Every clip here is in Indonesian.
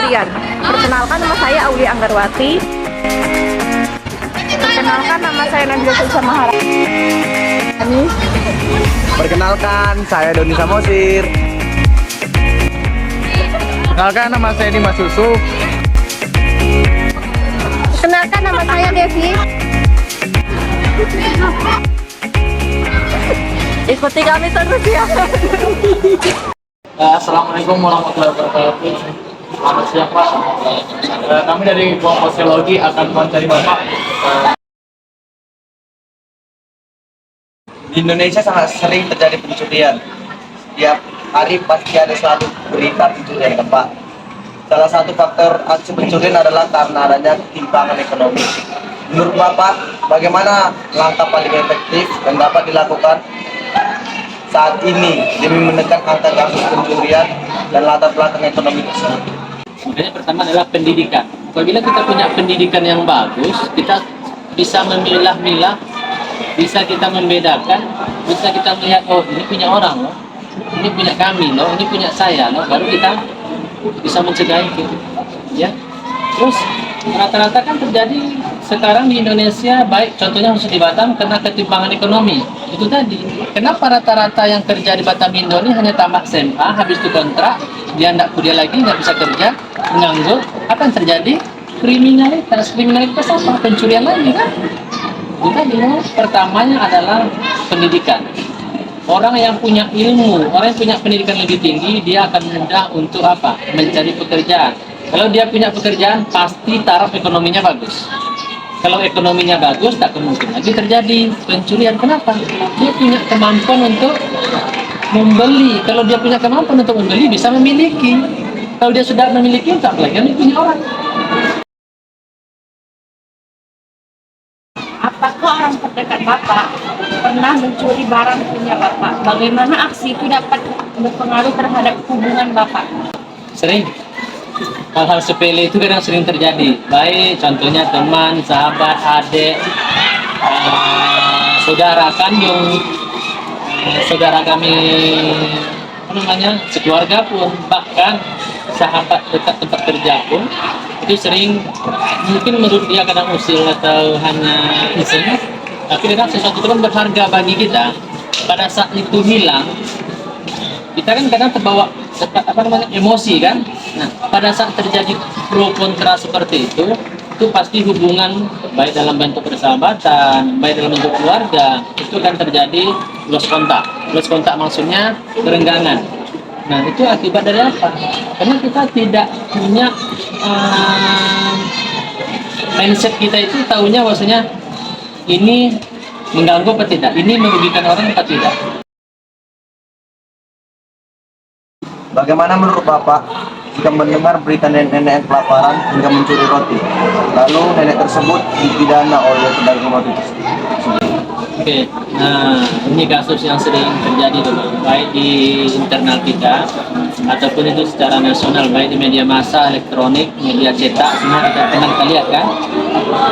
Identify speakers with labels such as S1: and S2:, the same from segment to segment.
S1: pencurian. Perkenalkan, nama saya Aulia Anggarwati. Perkenalkan, nama saya Nabila Sulsa Maharani.
S2: Perkenalkan, saya Doni Samosir.
S3: Perkenalkan, nama saya Dimas Yusuf.
S1: Perkenalkan, nama saya Devi. Ikuti kami terus ya.
S3: Assalamualaikum warahmatullahi wabarakatuh. Selamat siang Pak. Kami dari kelompok sosiologi akan mencari Bapak.
S2: Di Indonesia sangat sering terjadi pencurian. Setiap hari pasti ada selalu berita pencurian, kan, Pak. Salah satu faktor aksi pencurian adalah karena adanya ketimpangan ekonomi. Menurut Bapak, bagaimana langkah paling efektif dan dapat dilakukan saat ini demi menekan angka kasus pencurian dan latar belakang ekonomi tersebut?
S4: Makanya pertama adalah pendidikan. Apabila kita punya pendidikan yang bagus, kita bisa memilah-milah, bisa kita membedakan, bisa kita melihat, oh ini punya orang loh, ini punya kami loh, ini punya saya loh, baru kita bisa mencegah itu. Ya. Terus rata-rata kan terjadi sekarang di Indonesia, baik contohnya khusus di Batam, karena ketimpangan ekonomi. Itu tadi, kenapa rata-rata yang kerja di Batam Indo ini hanya tamat SMA, habis itu kontrak, dia tidak kuliah lagi, nggak bisa kerja, menganggur, apa yang terjadi? Kriminalitas apa? Pencurian lagi kan? Itu tadi, pertamanya adalah pendidikan. Orang yang punya ilmu, orang yang punya pendidikan lebih tinggi, dia akan mudah untuk apa? Mencari pekerjaan. Kalau dia punya pekerjaan, pasti taraf ekonominya bagus. Kalau ekonominya bagus, tak kemungkinan lagi terjadi pencurian. Kenapa? Dia punya kemampuan untuk membeli. Kalau dia punya kemampuan untuk membeli, bisa memiliki. Kalau dia sudah memiliki, tak lagi dia punya orang.
S1: Apakah orang terdekat Bapak pernah mencuri barang punya Bapak? Bagaimana aksi itu dapat berpengaruh terhadap hubungan Bapak?
S4: Sering. Hal-hal sepele itu kadang sering terjadi. Baik, contohnya teman, sahabat, adik, saudara kandung, saudara kami, sekeluarga pun, bahkan sahabat dekat tempat kerja pun, itu sering, mungkin menurut dia kadang usil atau hanya iseng, tapi kadang sesuatu itu kan berharga bagi kita. Pada saat itu hilang, kita kan kadang terbawa emosi kan. Nah, pada saat terjadi pro kontra seperti itu pasti hubungan baik dalam bentuk persahabatan, baik dalam bentuk keluarga, itu akan terjadi lost kontak. Lost kontak maksudnya kerenggangan. Nah, itu akibat dari apa? Karena kita tidak punya mindset kita itu tahunya bahwasanya ini mengganggu apa tidak, ini merugikan orang apa tidak.
S2: Bagaimana menurut Bapak jika mendengar berita nenek-nenek yang kelaparan hingga mencuri roti, lalu nenek tersebut dipidana oleh pedagang roti tersebut?
S4: Oke, nah ini kasus yang sering terjadi tuh, baik di internal kita ataupun itu secara nasional, baik di media massa, elektronik, media cetak, semua kita pernah lihat kan.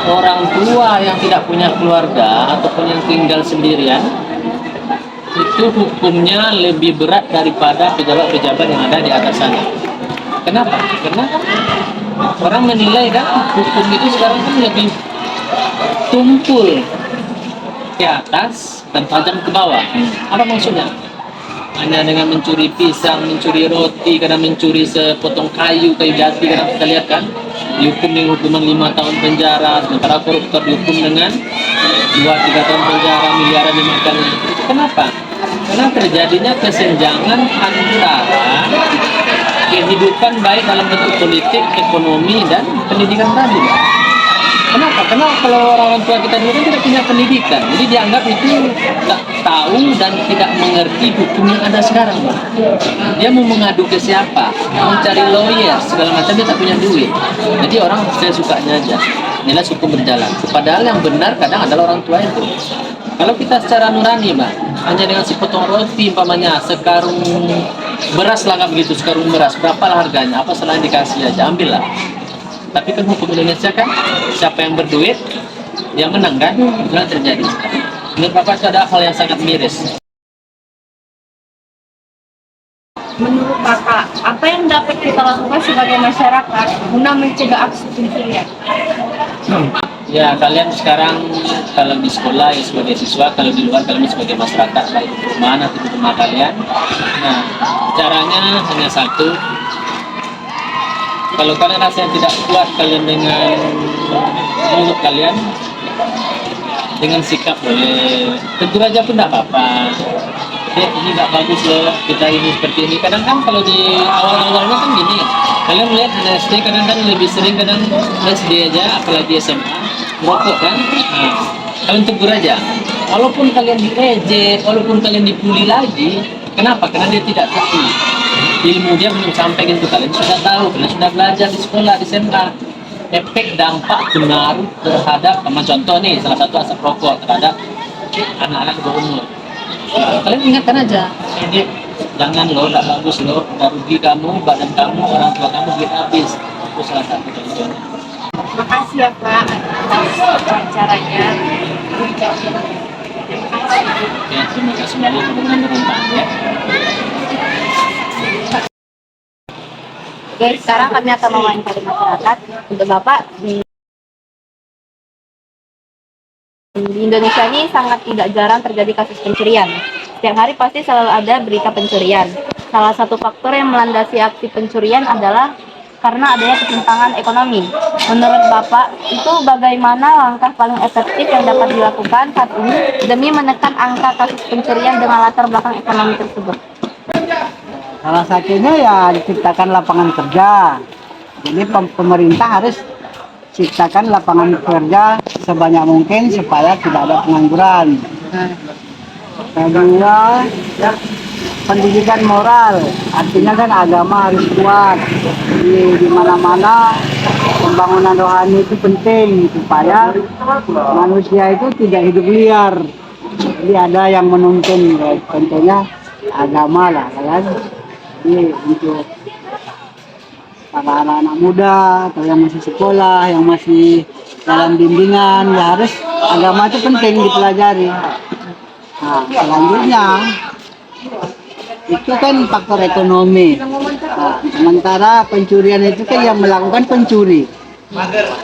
S4: Orang tua yang tidak punya keluarga ataupun yang tinggal sendirian, itu hukumnya lebih berat daripada pejabat-pejabat yang ada di atas sana. Kenapa? Karena orang menilai kan hukum itu sekarang kan lebih tumpul ke atas dan tajam ke bawah. Apa maksudnya? Hanya dengan mencuri pisang, mencuri roti, kadang mencuri sepotong kayu jati, kadang kita lihat kan dihukum dengan hukuman 5 tahun penjara, sementara koruptor dihukum dengan 2-3 tahun penjara, miliaran dimakan. Kenapa? Karena terjadinya kesenjangan antara kehidupan baik dalam bentuk politik, ekonomi, dan pendidikan tadi. Kenapa? Karena kalau orang tua kita dulu kan tidak punya pendidikan, jadi dianggap itu tak tahu dan tidak mengerti hukum yang ada sekarang. Dia mau mengadu ke siapa? Mau cari lawyer, segala macam, dia tak punya duit. Jadi orang saya sukanya aja, nilai hukum berjalan. Padahal yang benar kadang adalah orang tua itu. Kalau kita secara nurani, Mbak, hanya dengan sepotong roti, umpamanya sekarung beras lah, nggak begitu, sekarung beras, berapalah harganya, apa selain dikasih aja, ambillah. Tapi kan hukum Indonesia kan, siapa yang berduit, dia menang kan, itu yang terjadi sekarang. Menurut Bapak itu ada hal yang sangat miris.
S1: Menurut Bapak, apa yang dapat kita lakukan sebagai masyarakat guna mencegah aksi pencurian?
S4: Ya, kalian sekarang kalau di sekolah ya sebagai siswa, kalau di luar kalian sebagai masyarakat, baik di perumahan atau di rumah kalian. Nah, caranya hanya satu. Kalau kalian rasanya tidak kuat kalian dengan mulut kalian, dengan sikap boleh tegur aja pun tidak apa-apa. Ini nggak bagus loh, kita ini seperti ini. Kadang kan kalau di awal-awalnya kan gini, kalian melihat anak SD kadang-kadang lebih sering, kadang SD aja, apalagi SMA, merokok kan. Nah, kalian tegur aja. Walaupun kalian diejek, walaupun kalian dibully lagi, kenapa? Karena dia tidak tahu. Ilmu dia belum sampai gitu, kalian sudah tahu, kalian sudah belajar di sekolah, di SMA. Efek dampak pengaruh terhadap, contoh nih, salah satu asap rokok terhadap anak-anak di bawah umur. Kalian ingatkan aja, ini jangan loh, tidak bagus loh, udah rugi kamu, badan kamu, orang tua kamu duit habis. Itu salah satu contohnya.
S1: Makasih ya Pak atas wawancaranya.
S4: Oke, terima kasih banyak dengan ya.
S5: Oke, sekarang kami akan mewawancari masyarakat. Untuk Bapak, di Indonesia ini sangat tidak jarang terjadi kasus pencurian. Setiap hari pasti selalu ada berita pencurian. Salah satu faktor yang melandasi aksi pencurian adalah karena adanya ketimpangan ekonomi. Menurut Bapak, itu bagaimana langkah paling efektif yang dapat dilakukan saat ini demi menekan angka kasus pencurian dengan latar belakang ekonomi tersebut?
S6: Salah satunya ya diciptakan lapangan kerja. Jadi pemerintah harus ciptakan lapangan kerja sebanyak mungkin supaya tidak ada pengangguran. Kedua, pendidikan moral, artinya kan agama harus kuat. Di mana-mana pembangunan rohani itu penting supaya manusia itu tidak hidup liar. Jadi ada yang menuntun, contohnya agama lah, kan? Ini untuk para anak-anak muda atau yang masih sekolah, yang masih dalam bimbingan, ya harus agama itu penting dipelajari. Nah, selanjutnya itu kan faktor ekonomi. Nah, sementara pencurian itu kan yang melakukan pencuri.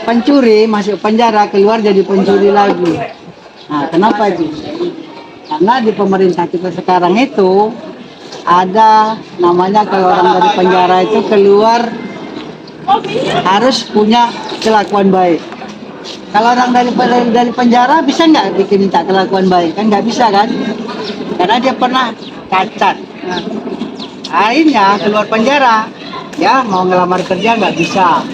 S6: Pencuri masuk penjara, keluar jadi pencuri lagi. Nah, kenapa itu? Karena di pemerintah kita sekarang itu ada namanya kalau orang dari penjara itu keluar harus punya kelakuan baik. Kalau orang dari penjara bisa nggak bikin minta kelakuan baik? Kan nggak bisa kan? Karena dia pernah cacat. Nah, akhirnya keluar penjara, ya mau ngelamar kerja nggak bisa.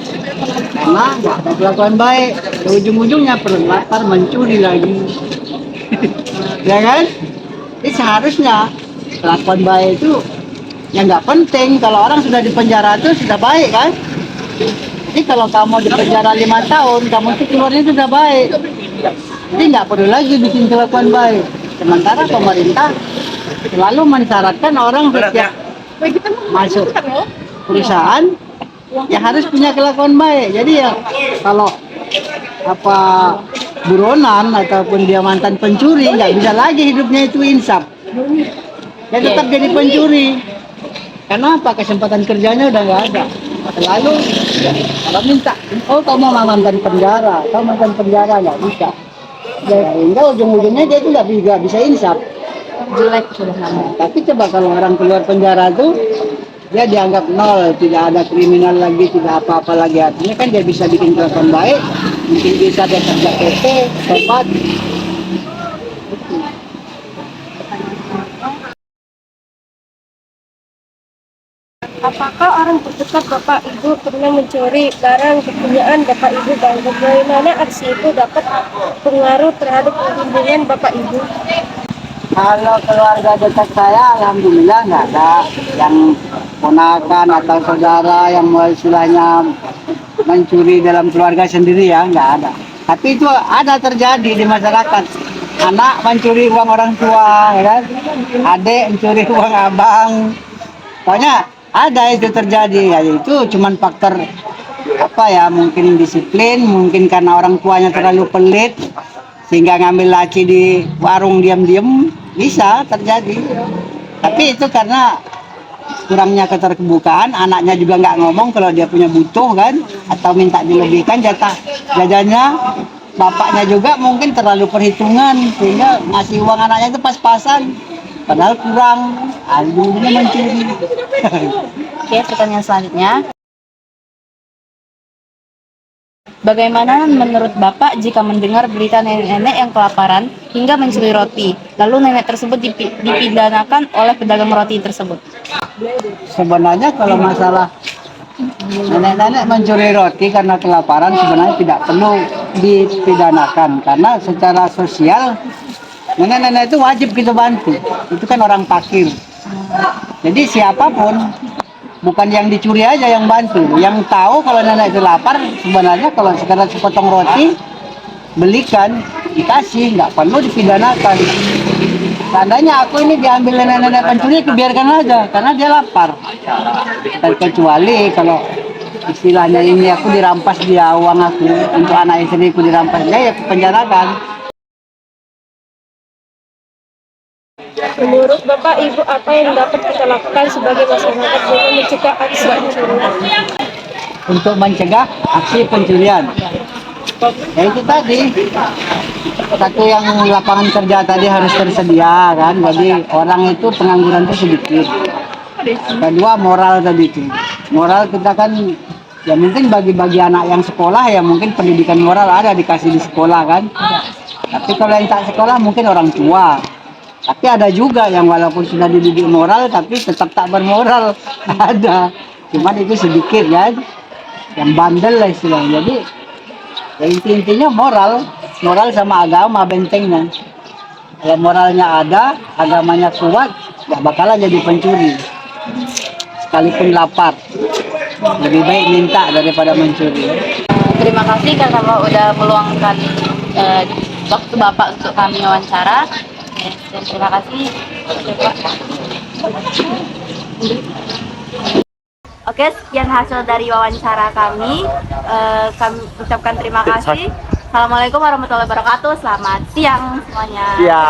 S6: Karena nggak ada kelakuan baik. Ujung-ujungnya lapar mencuri lagi. Ya kan? Ini seharusnya kelakuan baik itu yang nggak penting. Kalau orang sudah di penjara itu sudah baik kan? Jadi kalau kamu di penjara 5 tahun, kamu itu keluarnya sudah baik. Jadi nggak perlu lagi bikin kelakuan baik. Sementara pemerintah selalu mensyaratkan orang setiap masuk perusahaan ya harus punya kelakuan baik. Jadi ya kalau apa buronan ataupun dia mantan pencuri nggak bisa lagi hidupnya itu insaf. Dia tetap jadi pencuri. Karena apa? Kesempatan kerjanya udah nggak ada. Selalu kalau minta, oh kamu mantan penjara, kamu mantan penjara nggak bisa. Sehingga ujung-ujungnya dia itu nggak bisa insaf.
S5: Jelek sudah nama.
S6: Tapi coba kalau orang keluar penjara tuh dia dianggap nol, tidak ada kriminal lagi, tidak apa-apa lagi. Artinya kan dia bisa bikin kelakuan baik, mungkin bisa dia kerja PT, tobat.
S7: Apakah orang terdekat Bapak Ibu pernah mencuri barang kepunyaan Bapak Ibu dan bagaimana aksi itu dapat pengaruh terhadap hubungan Bapak Ibu?
S6: Kalau keluarga dekat saya, alhamdulillah nggak ada yang ponakan atau saudara yang istilahnya mencuri dalam keluarga sendiri, ya nggak ada. Tapi itu ada terjadi di masyarakat. Anak mencuri uang orang tua, ya kan? Adik mencuri uang abang. Pokoknya ada itu terjadi, ya itu cuman faktor apa ya, mungkin disiplin, mungkin karena orang tuanya terlalu pelit sehingga ngambil laci di warung diam-diam, bisa terjadi. Tapi itu karena kurangnya keterbukaan, anaknya juga nggak ngomong kalau dia punya butuh kan, atau minta dilebihkan jatah jajannya. Bapaknya juga mungkin terlalu perhitungan sehingga ngasih uang anaknya itu pas-pasan, padahal kurang, ujungnya mencuri.
S5: Oke, pertanyaan selanjutnya. Bagaimana menurut Bapak jika mendengar berita nenek-nenek yang kelaparan hingga mencuri roti, lalu nenek tersebut dipidanakan oleh pedagang roti tersebut?
S6: Sebenarnya kalau masalah nenek-nenek mencuri roti karena kelaparan sebenarnya tidak perlu dipidanakan, karena secara sosial nenek-nenek itu wajib kita bantu. Itu kan orang fakir. Jadi siapapun, bukan yang dicuri aja yang bantu. Yang tahu kalau nenek itu lapar, sebenarnya kalau sekarang sepotong roti belikan, dikasih, nggak perlu dipidanakan. Seandainya aku ini diambil nenek-nenek pencuri, biarkan aja, karena dia lapar. Dan kecuali kalau istilahnya ini aku dirampas dia uang aku untuk anak istriku dirampas dia, ya penjarakan.
S7: Menurut Bapak Ibu, apa yang dapat kita lakukan sebagai masyarakat guna mencegah aksi pencurian?
S6: Untuk mencegah aksi pencurian, ya itu tadi, satu yang lapangan kerja tadi harus tersedia kan, jadi orang itu pengangguran itu sedikit. Kedua, moral tadi itu, moral kita kan ya mungkin bagi-bagi anak yang sekolah ya mungkin pendidikan moral ada dikasih di sekolah kan, tapi kalau yang tak sekolah mungkin orang tua. Tapi ada juga yang walaupun sudah dididik moral tapi tetap tak bermoral. Ada, cuman itu sedikit kan, yang bandel lah istilahnya. Jadi ya intinya moral sama agama bentengnya. Kalau moralnya ada, agamanya kuat, gak bakalan jadi pencuri. Sekalipun lapar, lebih baik minta daripada mencuri.
S5: Terima kasih Kak Bapak udah meluangkan waktu Bapak untuk kami wawancara. Dan terima kasih Bapak. Oke, sekian hasil dari wawancara kami. Kami ucapkan terima kasih. Assalamualaikum warahmatullahi wabarakatuh. Selamat siang semuanya.
S2: Ya.